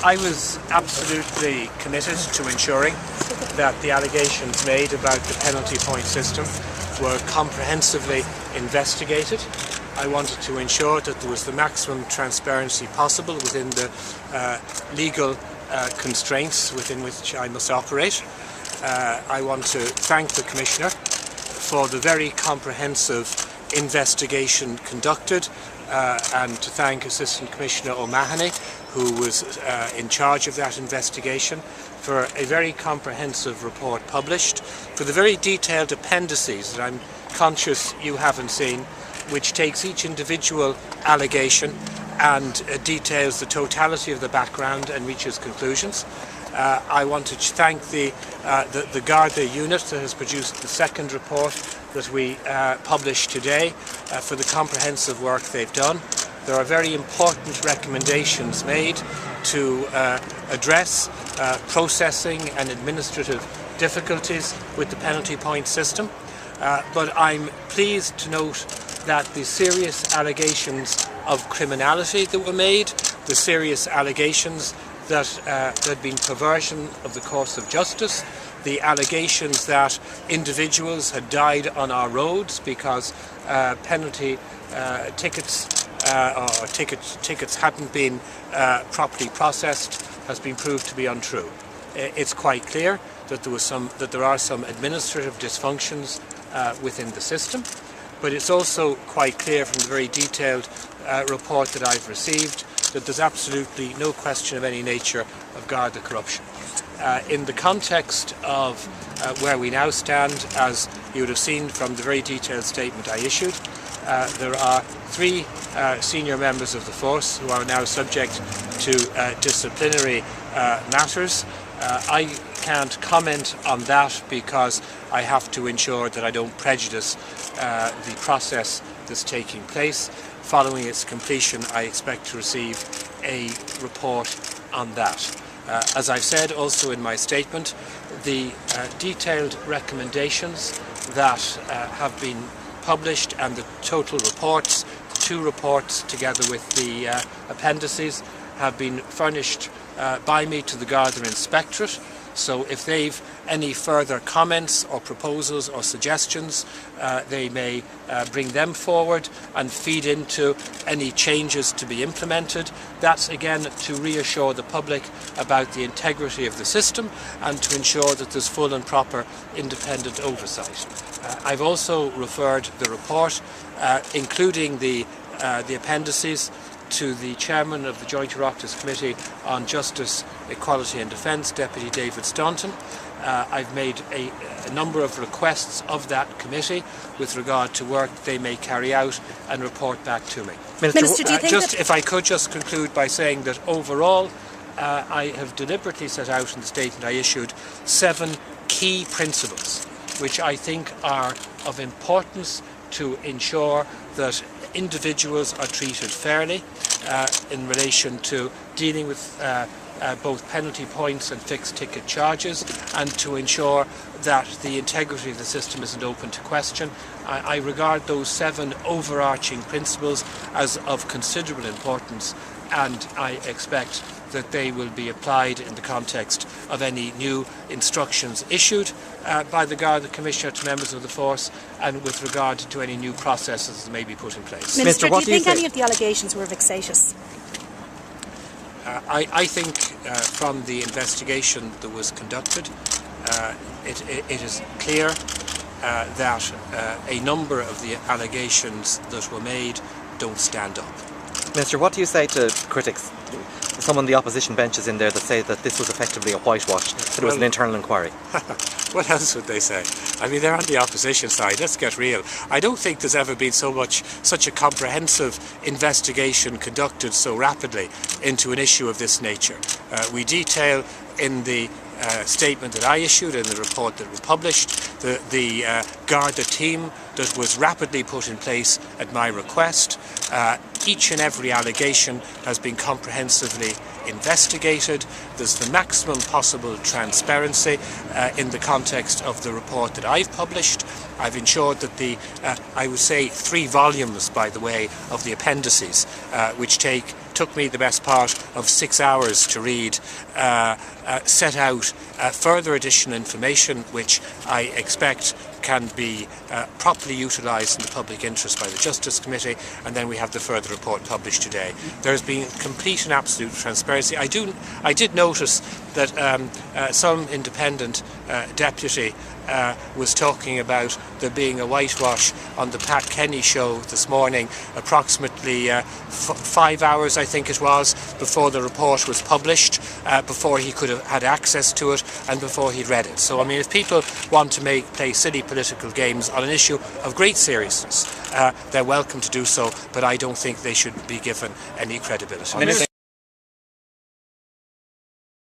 I was absolutely committed to ensuring that the allegations made about the penalty point system were comprehensively investigated. I wanted to ensure that there was the maximum transparency possible within the legal constraints within which I must operate. I want to thank the Commissioner for the very comprehensive investigation conducted and to thank Assistant Commissioner O'Mahony, who was in charge of that investigation, for a very comprehensive report published, for the very detailed appendices that I'm conscious you haven't seen, which takes each individual allegation and details the totality of the background and reaches conclusions. I want to thank the Garda unit that has produced the second report that we published today for the comprehensive work they've done. There are very important recommendations made to address processing and administrative difficulties with the penalty point system. But I'm pleased to note that the serious allegations of criminality that were made, the serious allegations that there had been perversion of the course of justice, the allegations that individuals had died on our roads because penalty tickets or tickets hadn't been properly processed, has been proved to be untrue. It's quite clear that there are some administrative dysfunctions within the system, but it's also quite clear from the very detailed report that I've received that there's absolutely no question of any nature of Garda corruption. In the context of where we now stand, as you would have seen from the very detailed statement I issued, there are 3 senior members of the force who are now subject to disciplinary matters. I can't comment on that because I have to ensure that I don't prejudice the process that's taking place. Following its completion, I expect to receive a report on that. As I've said also in my statement, the detailed recommendations that have been published and the total reports, 2 reports together with the appendices, have been furnished by me to the Garda Inspectorate. So if they've any further comments or proposals or suggestions, they may bring them forward and feed into any changes to be implemented. That's again to reassure the public about the integrity of the system and to ensure that there's full and proper independent oversight. I've also referred the report, including the appendices, to the Chairman of the Joint Oireachtas Committee on Justice, Equality and Defence, Deputy David Staunton. I've made a number of requests of that committee with regard to work they may carry out and report back to me. Minister, do you think if I could just conclude by saying that overall I have deliberately set out in the statement I issued 7 key principles which I think are of importance to ensure that individuals are treated fairly in relation to dealing with both penalty points and fixed ticket charges, and to ensure that the integrity of the system isn't open to question. I regard those 7 overarching principles as of considerable importance, and I expect that they will be applied in the context of any new instructions issued by the Garda Commissioner to members of the force, and with regard to any new processes that may be put in place. Minister, do you think any of the allegations were vexatious? I think from the investigation that was conducted, it is clear that a number of the allegations that were made don't stand up. Minister, what do you say to critics, some on the opposition benches in there, that say that this was effectively a whitewash, that it was an internal inquiry? What else would they say? I mean, they're on the opposition side. Let's get real. I don't think there's ever been such a comprehensive investigation conducted so rapidly into an issue of this nature. We detail in the statement that I issued and the report that was published the Garda team that was rapidly put in place at my request. Each and every allegation has been comprehensively investigated. There's the maximum possible transparency in the context of the report that I've published. I've ensured that I would say 3 volumes, by the way, of the appendices, which take took me the best part of 6 hours to read, set out further additional information which I expect can be properly utilised in the public interest by the Justice Committee, and then we have the further report published today. There has been complete and absolute transparency. I did notice that some independent deputy was talking about there being a whitewash on the Pat Kenny show this morning, approximately 5 hours, I think it was, before the report was published, before he could have had access to it and before he'd read it. So I mean, if people want to play silly political games on an issue of great seriousness, they're welcome to do so, but I don't think they should be given any credibility.